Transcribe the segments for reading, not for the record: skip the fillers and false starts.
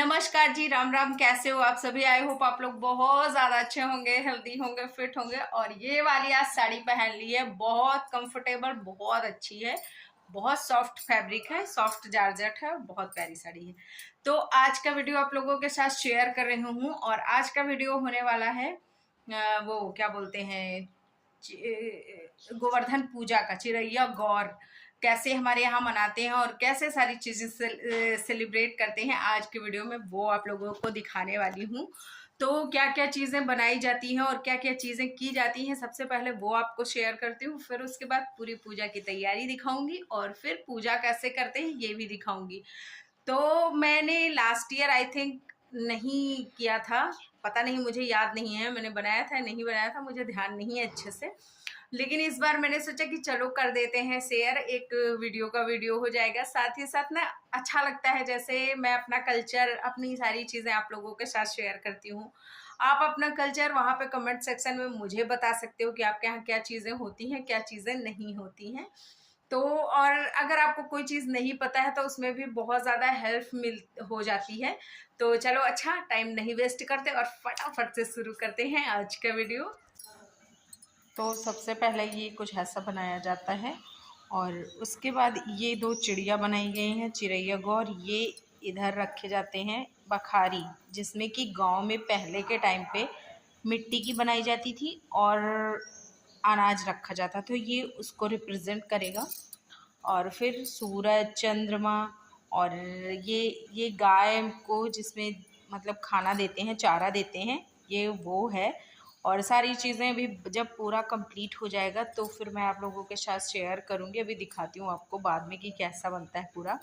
नमस्कार जी, राम राम। कैसे हो आप सभी? आई होप आप लोग बहुत ज्यादा अच्छे होंगे, हेल्दी होंगे, फिट होंगे। और ये वाली आज साड़ी पहन ली है, बहुत कंफर्टेबल, बहुत अच्छी है, बहुत सॉफ्ट फैब्रिक है, सॉफ्ट जॉर्जेट है और बहुत प्यारी साड़ी है। तो आज का वीडियो आप लोगों के साथ शेयर कर रही हूँ। और आज का वीडियो होने वाला है वो क्या बोलते हैं, गोवर्धन पूजा का, चिरैया गौर कैसे हमारे यहाँ मनाते हैं और कैसे सारी चीजें सेलिब्रेट करते हैं, आज के वीडियो में वो आप लोगों को दिखाने वाली हूँ। तो क्या क्या चीजें बनाई जाती हैं और क्या क्या चीजें की जाती हैं, सबसे पहले वो आपको शेयर करती हूँ। फिर उसके बाद पूरी पूजा की तैयारी दिखाऊंगी और फिर पूजा कैसे करते हैं ये भी दिखाऊंगी। तो मैंने लास्ट ईयर आई थिंक नहीं किया था, पता नहीं, मुझे याद नहीं है मैंने बनाया था नहीं बनाया था, मुझे ध्यान नहीं है अच्छे से। लेकिन इस बार मैंने सोचा कि चलो कर देते हैं शेयर, एक वीडियो का वीडियो हो जाएगा। साथ ही साथ ना अच्छा लगता है, जैसे मैं अपना कल्चर, अपनी सारी चीजें आप लोगों के साथ शेयर करती हूँ। आप अपना कल्चर वहां पे कमेंट सेक्शन में मुझे बता सकते हो कि आपके यहाँ क्या चीजें होती हैं, क्या चीजें नहीं होती हैं। तो और अगर आपको कोई चीज नहीं पता है तो उसमें भी बहुत ज्यादा हेल्प मिल हो जाती है। तो चलो, अच्छा टाइम नहीं वेस्ट करते और फटाफट से शुरू करते हैं आज का वीडियो। तो सबसे पहले ये कुछ ऐसा बनाया जाता है और उसके बाद ये दो चिड़िया बनाई गई हैं, चिड़ैया गौर। ये इधर रखे जाते हैं बखारी, जिसमें कि गांव में पहले के टाइम पे मिट्टी की बनाई जाती थी और अनाज रखा जाता, तो ये उसको रिप्रेजेंट करेगा। और फिर सूरज, चंद्रमा, और ये गाय को जिसमें मतलब खाना देते हैं, चारा देते हैं, ये वो है। और सारी चीज़ें अभी जब पूरा कंप्लीट हो जाएगा तो फिर मैं आप लोगों के साथ शेयर करूँगी। अभी दिखाती हूँ आपको बाद में कि कैसा बनता है पूरा।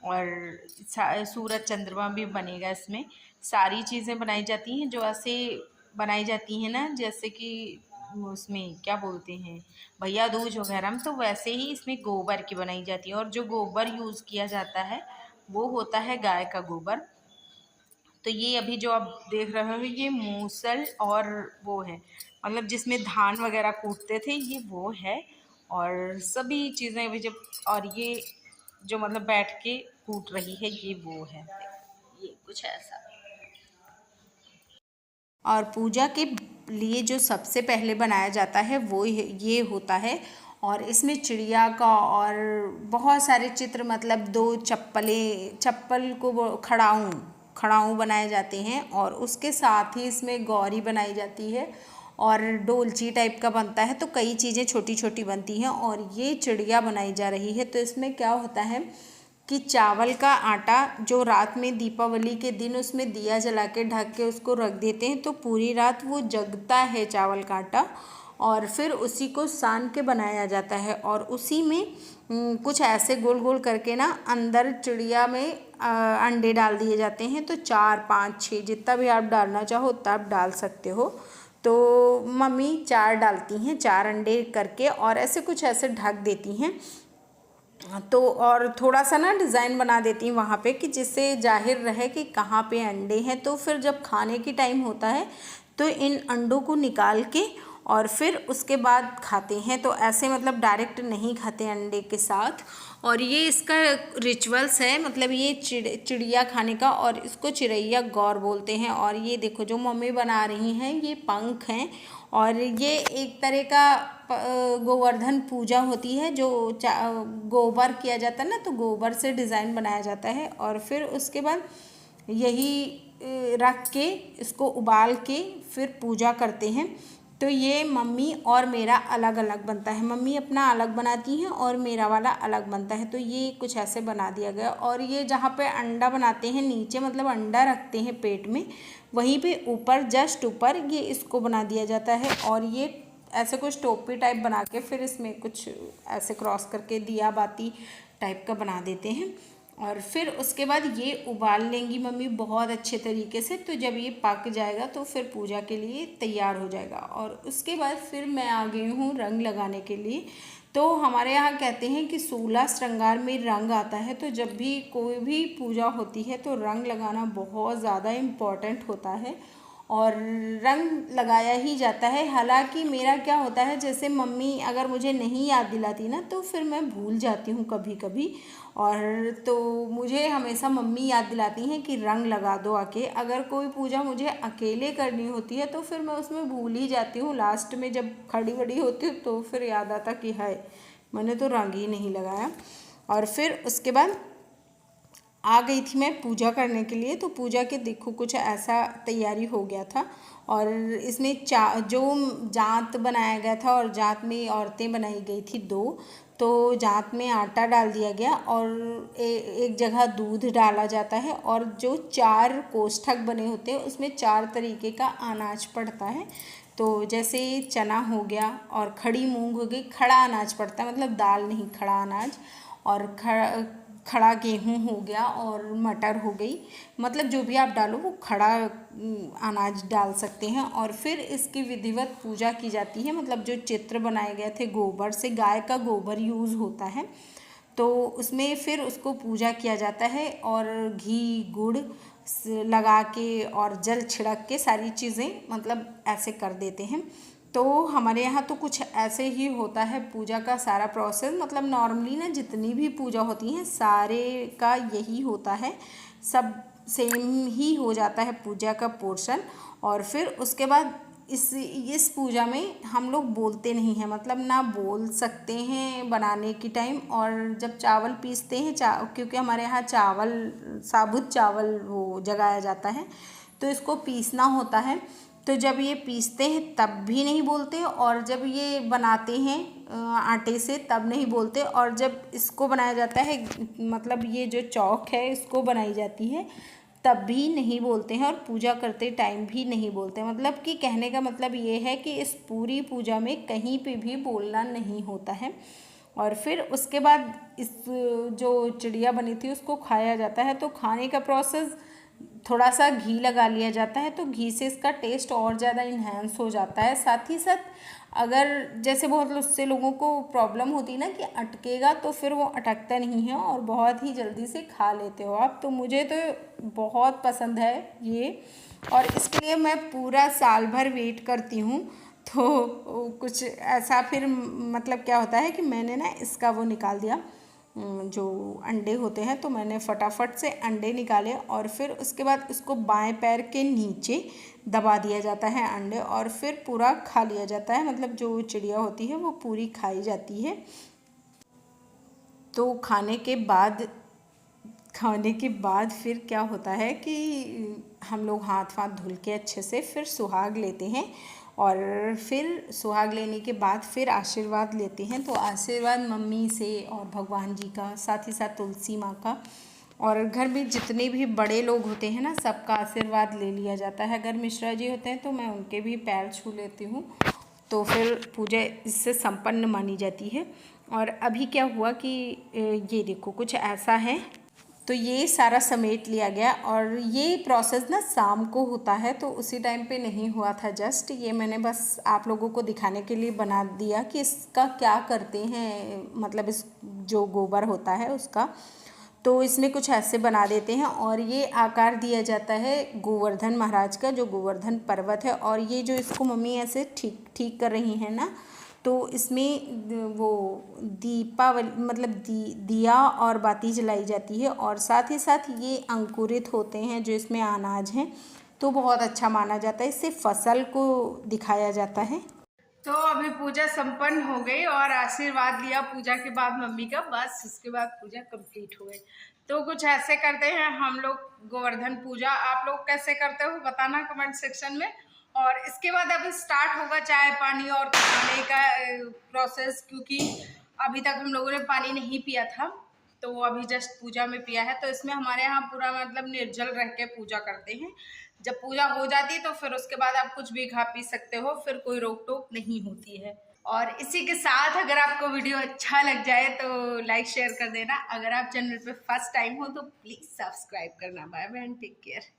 और सूरज चंद्रमा भी बनेगा इसमें। सारी चीज़ें बनाई जाती हैं जो ऐसे बनाई जाती हैं ना, जैसे कि उसमें क्या बोलते हैं, भैया दूज वगैरह में, तो वैसे ही इसमें गोबर की बनाई जाती है। और जो गोबर यूज़ किया जाता है वो होता है गाय का गोबर। तो ये अभी जो आप देख रहे हो ये मूसल और वो है, मतलब जिसमें धान वगैरह कूटते थे, ये वो है। और सभी चीज़ें अभी जब, और ये जो मतलब बैठ के कूट रही है ये वो है, ये कुछ ऐसा। और पूजा के लिए जो सबसे पहले बनाया जाता है वो ये होता है। और इसमें चिड़िया का और बहुत सारे चित्र, मतलब दो चप्पल को वो खड़ाऊँ बनाए जाते हैं। और उसके साथ ही इसमें गौरी बनाई जाती है और डोलची टाइप का बनता है। तो कई चीज़ें छोटी छोटी बनती हैं और ये चिड़िया बनाई जा रही है। तो इसमें क्या होता है कि चावल का आटा जो रात में दीपावली के दिन उसमें दिया जला के ढक के उसको रख देते हैं, तो पूरी रात वो जगता है चावल का आटा। और फिर उसी को सान के बनाया जाता है और उसी में कुछ ऐसे गोल गोल करके ना अंदर चिड़िया में अंडे डाल दिए जाते हैं। तो 4 5 6 जितना भी आप डालना चाहो उतना आप डाल सकते हो। तो मम्मी 4 डालती हैं, 4 अंडे करके, और ऐसे कुछ ऐसे ढक देती हैं। तो और थोड़ा सा ना डिज़ाइन बना देती हूँ वहाँ पे कि जिससे जाहिर रहे कि कहाँ पे अंडे हैं। तो फिर जब खाने की टाइम होता है तो इन अंडों को निकाल के और फिर उसके बाद खाते हैं। तो ऐसे मतलब डायरेक्ट नहीं खाते अंडे के साथ। और ये इसका रिचुअल्स है, मतलब ये चिड़िया खाने का, और इसको चिड़ैया गौर बोलते हैं। और ये देखो जो मम्मी बना रही हैं ये पंख हैं। और ये एक तरह का गोवर्धन पूजा होती है, जो गोबर किया जाता है ना, तो गोबर से डिज़ाइन बनाया जाता है। और फिर उसके बाद यही रख के इसको उबाल के फिर पूजा करते हैं। तो ये मम्मी और मेरा अलग अलग बनता है, मम्मी अपना अलग बनाती हैं और मेरा वाला अलग बनता है। तो ये कुछ ऐसे बना दिया गया। और ये जहाँ पे अंडा बनाते हैं नीचे, मतलब अंडा रखते हैं पेट में, वहीं पे ऊपर जस्ट ऊपर ये इसको बना दिया जाता है। और ये ऐसे कुछ टोपी टाइप बना के फिर इसमें कुछ ऐसे क्रॉस करके दिया बाती टाइप का बना देते हैं। और फिर उसके बाद ये उबाल लेंगी मम्मी बहुत अच्छे तरीके से। तो जब ये पक जाएगा तो फिर पूजा के लिए तैयार हो जाएगा। और उसके बाद फिर मैं आ गई हूँ रंग लगाने के लिए। तो हमारे यहाँ कहते हैं कि 16 श्रृंगार में रंग आता है। तो जब भी कोई भी पूजा होती है तो रंग लगाना बहुत ज़्यादा इम्पॉर्टेंट होता है। और रंग लगाया ही जाता है। हालांकि मेरा क्या होता है, जैसे मम्मी अगर मुझे नहीं याद दिलाती ना तो फिर मैं भूल जाती हूँ कभी कभी, और तो मुझे हमेशा मम्मी याद दिलाती हैं कि रंग लगा दो आके। अगर कोई पूजा मुझे अकेले करनी होती है तो फिर मैं उसमें भूल ही जाती हूँ। लास्ट में जब खड़ी बड़ी होती हूँ तो फिर याद आता कि हाय मैंने तो रंग ही नहीं लगाया। और फिर उसके बाद आ गई थी मैं पूजा करने के लिए। तो पूजा के देखो कुछ ऐसा तैयारी हो गया था, और इसमें जो जांत बनाया गया था, और जांत में औरतें बनाई गई थी दो। तो जांत में आटा डाल दिया गया और एक जगह दूध डाला जाता है, और जो 4 कोष्ठक बने होते हैं उसमें 4 तरीके का अनाज पड़ता है। तो जैसे चना हो गया और खड़ी मूंग हो गई, खड़ा अनाज पड़ता है मतलब दाल नहीं, खड़ा अनाज। और खड़ा गेहूँ हो गया, और मटर हो गई, मतलब जो भी आप डालो वो खड़ा अनाज डाल सकते हैं। और फिर इसकी विधिवत पूजा की जाती है। मतलब जो चित्र बनाए गए थे गोबर से, गाय का गोबर यूज़ होता है, तो उसमें फिर उसको पूजा किया जाता है, और घी गुड़ लगा के और जल छिड़क के सारी चीज़ें मतलब ऐसे कर देते हैं। तो हमारे यहाँ तो कुछ ऐसे ही होता है पूजा का सारा प्रोसेस। मतलब नॉर्मली ना जितनी भी पूजा होती हैं सारे का यही होता है, सब सेम ही हो जाता है पूजा का पोर्शन। और फिर उसके बाद इस पूजा में हम लोग बोलते नहीं हैं, मतलब ना बोल सकते हैं बनाने की टाइम। और जब चावल पीसते हैं क्योंकि हमारे यहाँ चावल साबुत चावल वो जगाया जाता है, तो इसको पीसना होता है। तो जब ये पीसते हैं तब भी नहीं बोलते, और जब ये बनाते हैं आटे से तब नहीं बोलते, और जब इसको बनाया जाता है मतलब ये जो चौक है इसको बनाई जाती है तब भी नहीं बोलते हैं, और पूजा करते टाइम भी नहीं बोलते। मतलब कि कहने का मतलब ये है कि इस पूरी पूजा में कहीं पे भी बोलना नहीं होता है। और फिर उसके बाद इस जो चिड़िया बनी थी उसको खाया जाता है। तो खाने का प्रोसेस, थोड़ा सा घी लगा लिया जाता है, तो घी से इसका टेस्ट और ज़्यादा इन्हेंस हो जाता है। साथ ही साथ अगर जैसे बहुत से लोगों को प्रॉब्लम होती है ना कि अटकेगा, तो फिर वो अटकता नहीं है और बहुत ही जल्दी से खा लेते हो आप। तो मुझे तो बहुत पसंद है ये, और इसके लिए मैं पूरा साल भर वेट करती हूँ। तो कुछ ऐसा फिर मतलब क्या होता है कि मैंने ना इसका वो निकाल दिया, जो अंडे होते हैं, तो मैंने फटाफट से अंडे निकाले, और फिर उसके बाद उसको बाएं पैर के नीचे दबा दिया जाता है अंडे, और फिर पूरा खा लिया जाता है। मतलब जो चिड़िया होती है वो पूरी खाई जाती है। तो खाने के बाद फिर क्या होता है कि हम लोग हाथ वाथ धुल के अच्छे से फिर सुहाग लेते हैं, और फिर सुहाग लेने के बाद फिर आशीर्वाद लेते हैं। तो आशीर्वाद मम्मी से और भगवान जी का, साथ ही साथ तुलसी माँ का, और घर में जितने भी बड़े लोग होते हैं ना सबका आशीर्वाद ले लिया जाता है। अगर मिश्रा जी होते हैं तो मैं उनके भी पैर छू लेती हूँ, तो फिर पूजा इससे संपन्न मानी जाती है। और अभी क्या हुआ कि ये देखो कुछ ऐसा है, तो ये सारा समेट लिया गया। और ये प्रोसेस ना शाम को होता है, तो उसी टाइम पे नहीं हुआ था। जस्ट ये मैंने बस आप लोगों को दिखाने के लिए बना दिया कि इसका क्या करते हैं, मतलब इस जो गोबर होता है उसका, तो इसमें कुछ ऐसे बना देते हैं। और ये आकार दिया जाता है गोवर्धन महाराज का, जो गोवर्धन पर्वत है। और ये जो इसको मम्मी ऐसे ठीक कर रही हैं ना, तो इसमें वो दीपावली मतलब दिया और बाती जलाई जाती है, और साथ ही साथ ये अंकुरित होते हैं जो इसमें अनाज हैं, तो बहुत अच्छा माना जाता है। इससे फसल को दिखाया जाता है। तो अभी पूजा संपन्न हो गई और आशीर्वाद लिया पूजा के बाद मम्मी का, बस उसके बाद पूजा कंप्लीट हो गई। तो कुछ ऐसे करते हैं हम लोग गोवर्धन पूजा। आप लोग कैसे करते हो बताना कमेंट सेक्शन में। और इसके बाद अभी स्टार्ट होगा चाय पानी और खाने का प्रोसेस, क्योंकि अभी तक हम लोगों ने पानी नहीं पिया था, तो अभी जस्ट पूजा में पिया है। तो इसमें हमारे यहाँ पूरा मतलब निर्जल रह के पूजा करते हैं। जब पूजा हो जाती है तो फिर उसके बाद आप कुछ भी खा पी सकते हो, फिर कोई रोक टोक नहीं होती है। और इसी के साथ अगर आपको वीडियो अच्छा लग जाए तो लाइक शेयर कर देना। अगर आप चैनल पे फर्स्ट टाइम हो तो प्लीज सब्सक्राइब करना। Bye bye and take care.